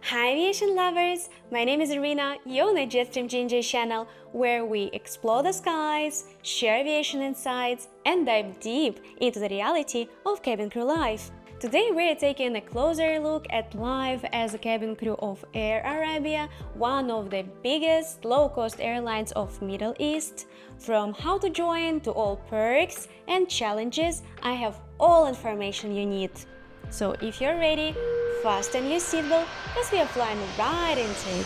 Hi aviation lovers! My name is Irina, you're on the Jetstream Ginger channel, where we explore the skies, share aviation insights, and dive deep into the reality of cabin crew life. Today we're taking a closer look at life as a cabin crew of Air Arabia, one of the biggest low-cost airlines of Middle East. From how to join to all perks and challenges, I have all information you need. So if you're ready, fasten your seatbelt as we are flying right into it.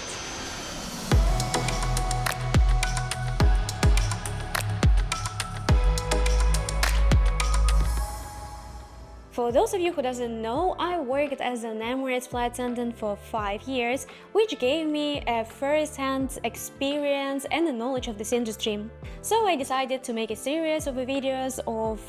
For those of you who doesn't know, I worked as an Emirates flight attendant for 5 years, which gave me a first-hand experience and a knowledge of this industry. So I decided to make a series of videos of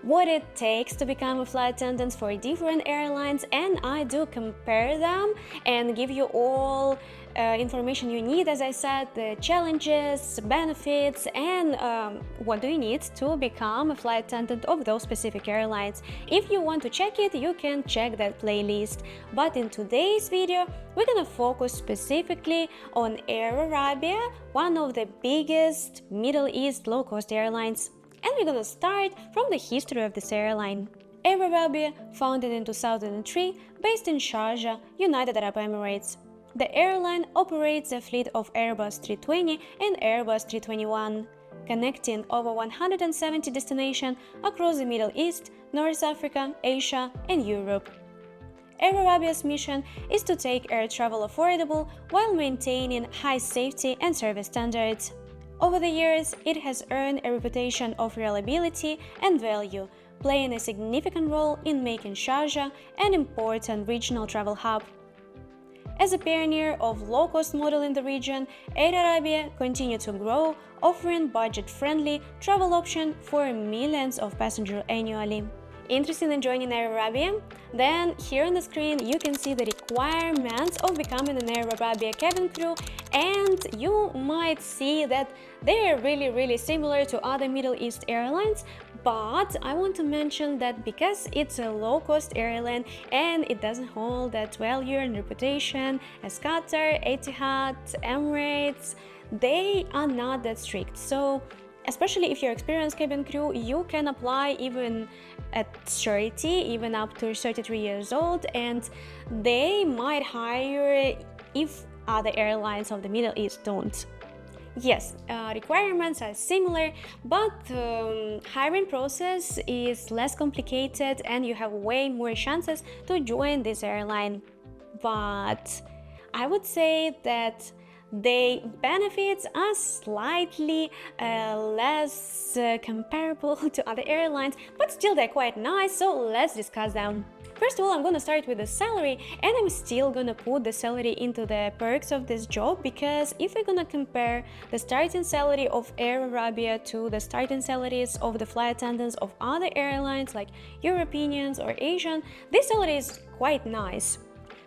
what it takes to become a flight attendant for different airlines, and I do compare them and give you all information you need, as I said, the challenges, benefits, and what do you need to become a flight attendant of those specific airlines. If you want to check it, you can check that playlist. But in today's video, we're gonna focus specifically on Air Arabia, one of the biggest Middle East low-cost airlines. And we're gonna start from the history of this airline. Air Arabia, founded in 2003, based in Sharjah, United Arab Emirates. The airline operates a fleet of Airbus 320 and Airbus 321, connecting over 170 destinations across the Middle East, North Africa, Asia, and Europe. Air Arabia's mission is to take air travel affordable while maintaining high safety and service standards. Over the years, it has earned a reputation of reliability and value, playing a significant role in making Sharjah an important regional travel hub. As a pioneer of low-cost model in the region, Air Arabia continued to grow, offering budget-friendly travel options for millions of passengers annually. Interested in joining Air Arabia? Then here on the screen you can see the requirements of becoming an Air Arabia cabin crew, and you might see that they are really similar to other Middle East airlines. But I want to mention that because it's a low-cost airline and it doesn't hold that well-year reputation as Qatar, Etihad, Emirates, they are not that strict. So especially if you're experienced cabin crew, you can apply even at 30, even up to 33 years old, and they might hire if other airlines of the Middle East don't. Yes, requirements are similar, but hiring process is less complicated and you have way more chances to join this airline. But I would say that the benefits are slightly less comparable to other airlines, but still they're quite nice, so let's discuss them. First of all, I'm gonna start with the salary, and I'm still gonna put the salary into the perks of this job, because if we're gonna compare the starting salary of Air Arabia to the starting salaries of the flight attendants of other airlines like Europeans or Asian, this salary is quite nice.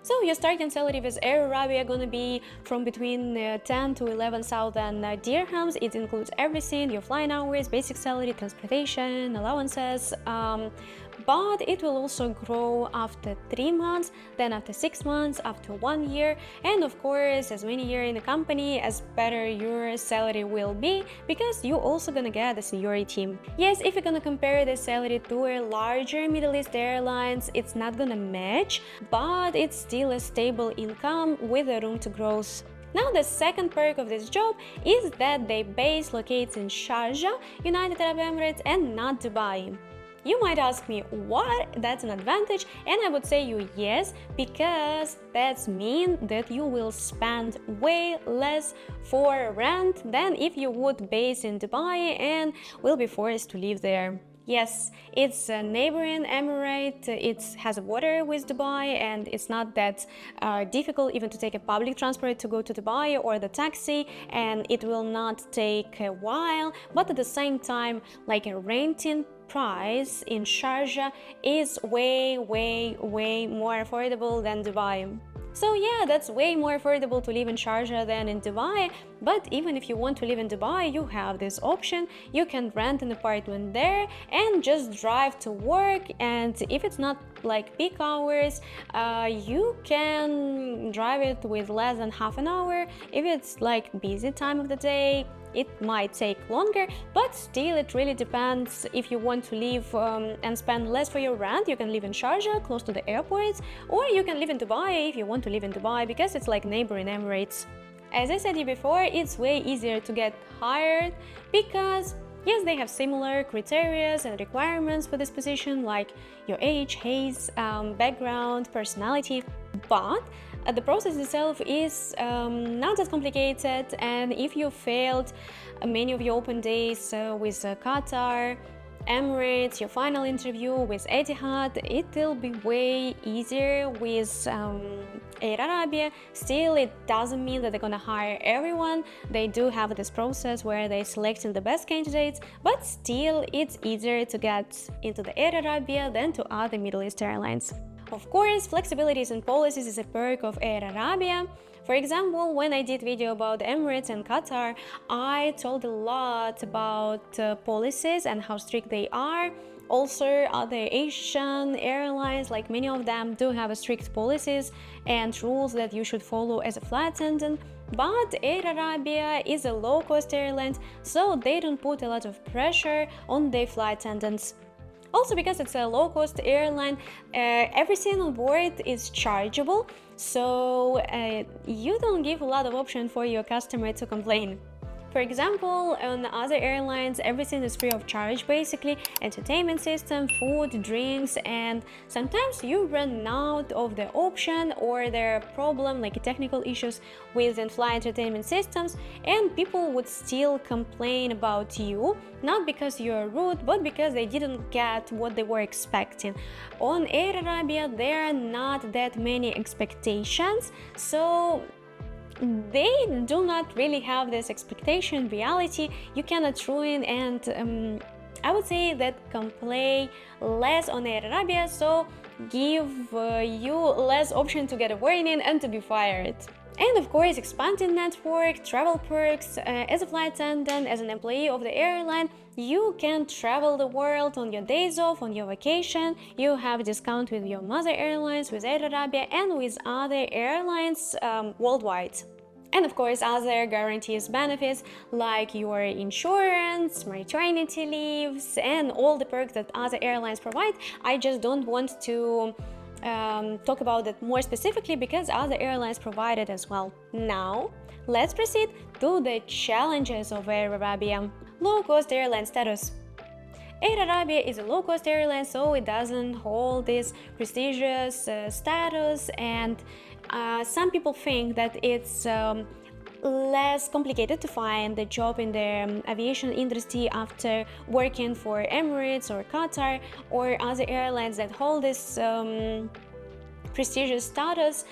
So your starting salary with Air Arabia gonna be from between 10 to 11,000 dirhams. It includes everything: your flying hours, basic salary, transportation, allowances. But it will also grow after 3 months, then after 6 months, after 1 year, and of course, as many years in the company, as better your salary will be, because you also gonna get the seniority. Yes, if you're gonna compare the salary to a larger Middle East airlines, it's not gonna match, but it's still a stable income with a room to growth. Now, the second perk of this job is that their base locates in Sharjah, United Arab Emirates, and not Dubai. You might ask me, what? That's an advantage? And I would say you yes, because that means that you will spend way less for rent than if you would base in Dubai and will be forced to live there. Yes, it's a neighboring emirate, it has water with Dubai, and it's not that difficult even to take a public transport to go to Dubai or the taxi, and it will not take a while, but at the same time, like a renting price in Sharjah is way more affordable than Dubai. So yeah, that's way more affordable to live in Sharjah than in Dubai. But even if you want to live in Dubai, you have this option. You can rent an apartment there and just drive to work. And if it's not like peak hours, you can drive it with less than half an hour. If it's like busy time of the day, it might take longer, but still it really depends. If you want to live and spend less for your rent, you can live in Sharjah, close to the airports, or you can live in Dubai if you want to live in Dubai, because it's like neighboring Emirates. As I said before, it's way easier to get hired because yes, they have similar criteria and requirements for this position, like your age, background, personality, but the process itself is not that complicated. And if you failed many of your open days with Qatar, Emirates, your final interview with Etihad, it will be way easier with Air Arabia. Still, it doesn't mean that they're gonna hire everyone. They do have this process where they're selecting the best candidates, but still it's easier to get into the Air Arabia than to other Middle East airlines. Of course, flexibilities and policies is a perk of Air Arabia. For example, when I did video about Emirates and Qatar, I told a lot about policies and how strict they are. Also, other Asian airlines, like many of them, do have strict policies and rules that you should follow as a flight attendant. But Air Arabia is a low-cost airline, so they don't put a lot of pressure on their flight attendants. Also, because it's a low-cost airline, everything on board is chargeable, so you don't give a lot of option for your customer to complain. For example, on other airlines, everything is free of charge, basically, entertainment system, food, drinks, and sometimes you run out of the option or there are problem like technical issues with in-flight entertainment systems, and people would still complain about you, not because you're rude, but because they didn't get what they were expecting. On Air Arabia, there are not that many expectations, so they do not really have this expectation reality. You cannot ruin, and I would say that complain less on Air Arabia, so give you less option to get a warning and to be fired. And of course, expanded network, travel perks. As a flight attendant, as an employee of the airline, you can travel the world on your days off, on your vacation. You have discount with your mother airlines, with Air Arabia, and with other airlines worldwide. And of course, other guarantees benefits like your insurance, maternity leaves, and all the perks that other airlines provide. I just don't want to talk about that more specifically because other airlines provide it as well. Now, let's proceed to the challenges of Air Arabia. Low-cost airline status. Air Arabia is a low-cost airline, so it doesn't hold this prestigious status, and some people think that it's less complicated to find a job in the aviation industry after working for Emirates or Qatar or other airlines that hold this prestigious status.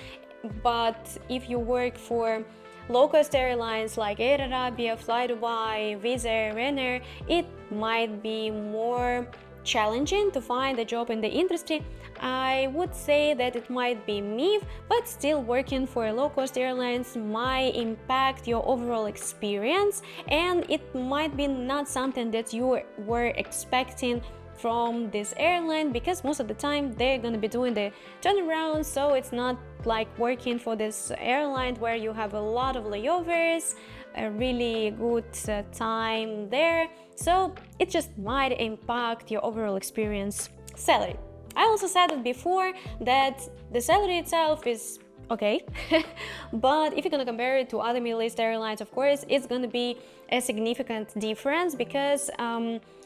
But if you work for low-cost airlines like Air Arabia, Fly Dubai, Wizz Air, Ryanair, it might be more challenging to find a job in the industry. I would say that it might be myth, but still working for low-cost airlines might impact your overall experience, and it might be not something that you were expecting from this airline, because most of the time they're going to be doing the turnaround, so it's not like working for this airline where you have a lot of layovers, a really good time there, so it just might impact your overall experience. Salary. I also said it before that the salary itself is okay, but if you're gonna compare it to other Middle East airlines, of course, it's gonna be a significant difference, because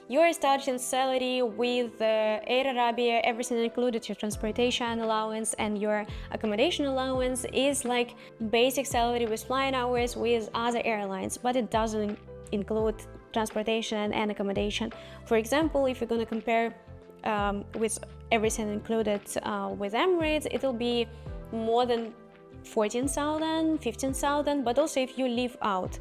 your starting salary with Air Arabia, everything included, your transportation allowance and your accommodation allowance, is like basic salary with flying hours with other airlines, but it doesn't include transportation and accommodation. For example, if you're gonna compare with everything included with Emirates, it will be more than 14,000, 15,000, but also if you leave out.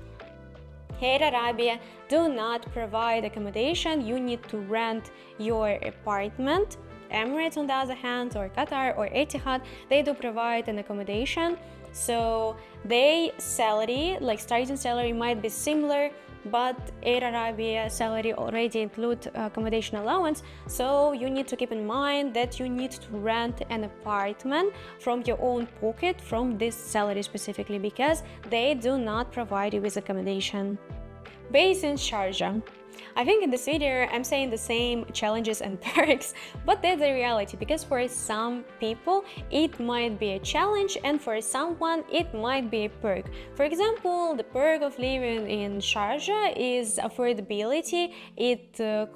Air Arabia do not provide accommodation. You need to rent your apartment Emirates, on the other hand, or Qatar or Etihad, they do provide an accommodation. So their salary, like starting salary, might be similar, but Air Arabia salary already include accommodation allowance. So you need to keep in mind that you need to rent an apartment from your own pocket from this salary specifically, because they do not provide you with accommodation. Base in Sharjah. I think in this video I'm saying the same challenges and perks, but that's the reality, because for some people it might be a challenge and for someone it might be a perk. For example, the perk of living in Sharjah is affordability. It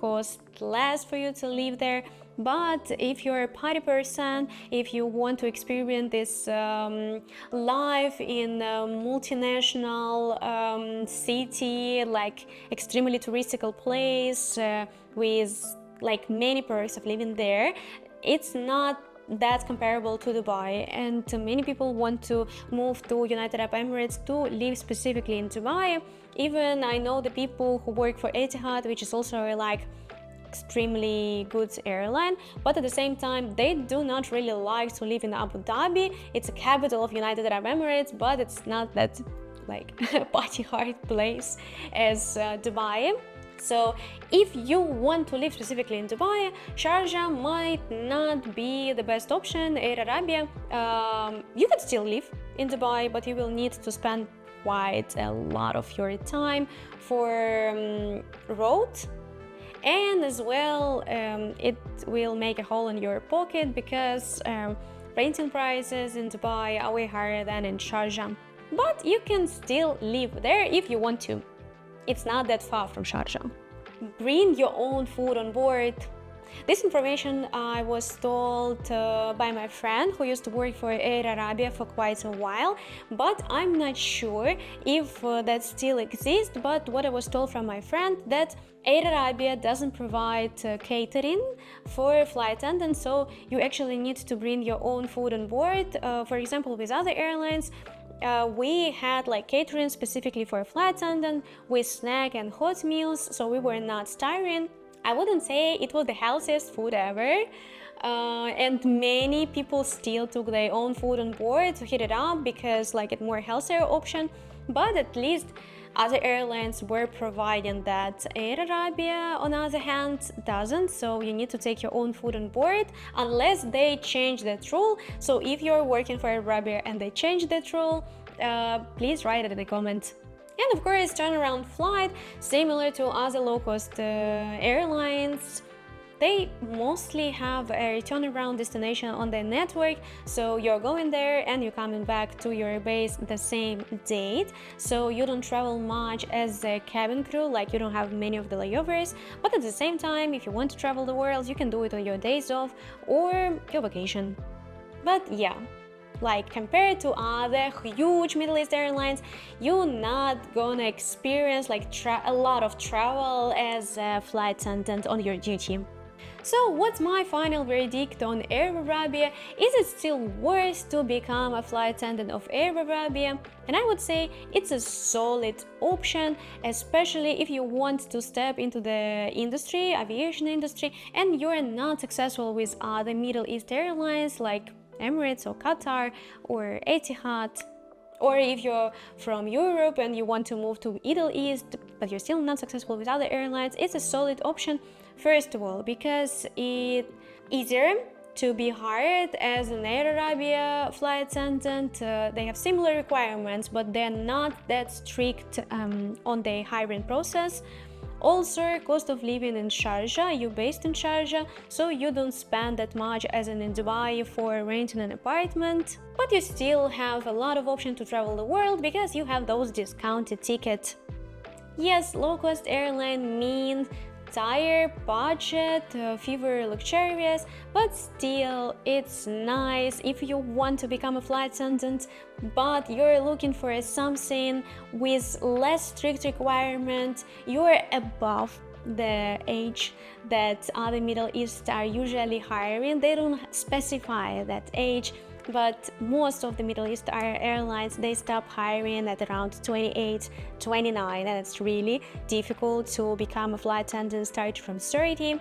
costs less for you to live there. But if you're a party person, if you want to experience this life in a multinational city, like extremely touristical place with like many perks of living there, it's not that comparable to Dubai, and many people want to move to United Arab Emirates to live specifically in Dubai. Even I know the people who work for Etihad, which is also like extremely good airline, but at the same time they do not really like to live in Abu Dhabi. It's a capital of United Arab Emirates, but it's not that like party hard place as Dubai. So if you want to live specifically in Dubai, Sharjah might not be the best option. Air Arabia, you can still live in Dubai, but you will need to spend quite a lot of your time for road. And as well, it will make a hole in your pocket, because renting prices in Dubai are way higher than in Sharjah. But you can still live there if you want to. It's not that far from Sharjah. Bring your own food on board. This information I was told by my friend who used to work for Air Arabia for quite a while, but I'm not sure if that still exists. But what I was told from my friend, that Air Arabia doesn't provide catering for flight attendants, so you actually need to bring your own food on board. For example, with other airlines, we had like catering specifically for a flight attendant with snack and hot meals, so we were not starving. I wouldn't say it was the healthiest food ever, and many people still took their own food on board to heat it up because like it's more healthier option, but at least other airlines were providing that. Air Arabia, on the other hand, doesn't, so you need to take your own food on board unless they change that rule. So if you're working for Air Arabia and they change that rule, please write it in the comments. And of course, turnaround flight, similar to other low-cost airlines, they mostly have a turnaround destination on their network, so you're going there and you're coming back to your base the same date. So you don't travel much as a cabin crew, like you don't have many of the layovers, but at the same time, if you want to travel the world, you can do it on your days off or your vacation. But yeah, like compared to other huge Middle East airlines, you're not gonna experience like a lot of travel as a flight attendant on your duty. So what's my final verdict on Air Arabia? Is it still worth to become a flight attendant of Air Arabia? And I would say it's a solid option, especially if you want to step into the industry, aviation industry, and you're not successful with other Middle East airlines like Emirates or Qatar or Etihad. Or if you're from Europe and you want to move to Middle East, but you're still not successful with other airlines, it's a solid option. First of all, because it's easier to be hired as an Air Arabia flight attendant. They have similar requirements, but they're not that strict on the hiring process. Also, cost of living in Sharjah, you're based in Sharjah, so you don't spend that much as in Dubai for renting an apartment, but you still have a lot of options to travel the world because you have those discounted tickets. Yes, low-cost airline means higher budget, fewer luxurious, but still it's nice if you want to become a flight attendant, but you're looking for something with less strict requirements, you're above the age that other Middle East are usually hiring. They don't specify that age, but most of the Middle East airlines, they stop hiring at around 28, 29, and it's really difficult to become a flight attendant starting from 30.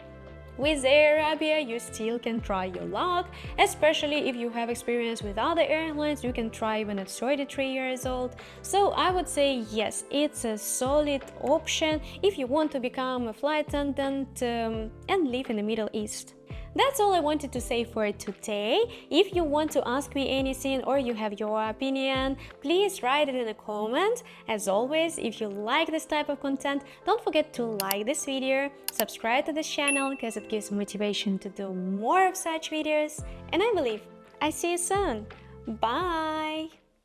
With Air Arabia, you still can try your luck, especially if you have experience with other airlines. You can try when it's 33 years old. So I would say yes, it's a solid option if you want to become a flight attendant and live in the Middle East. That's all I wanted to say for today. If you want to ask me anything or you have your opinion, please write it in a comment. As always, if you like this type of content, don't forget to like this video, subscribe to this channel because it gives motivation to do more of such videos. And I believe I see you soon. Bye!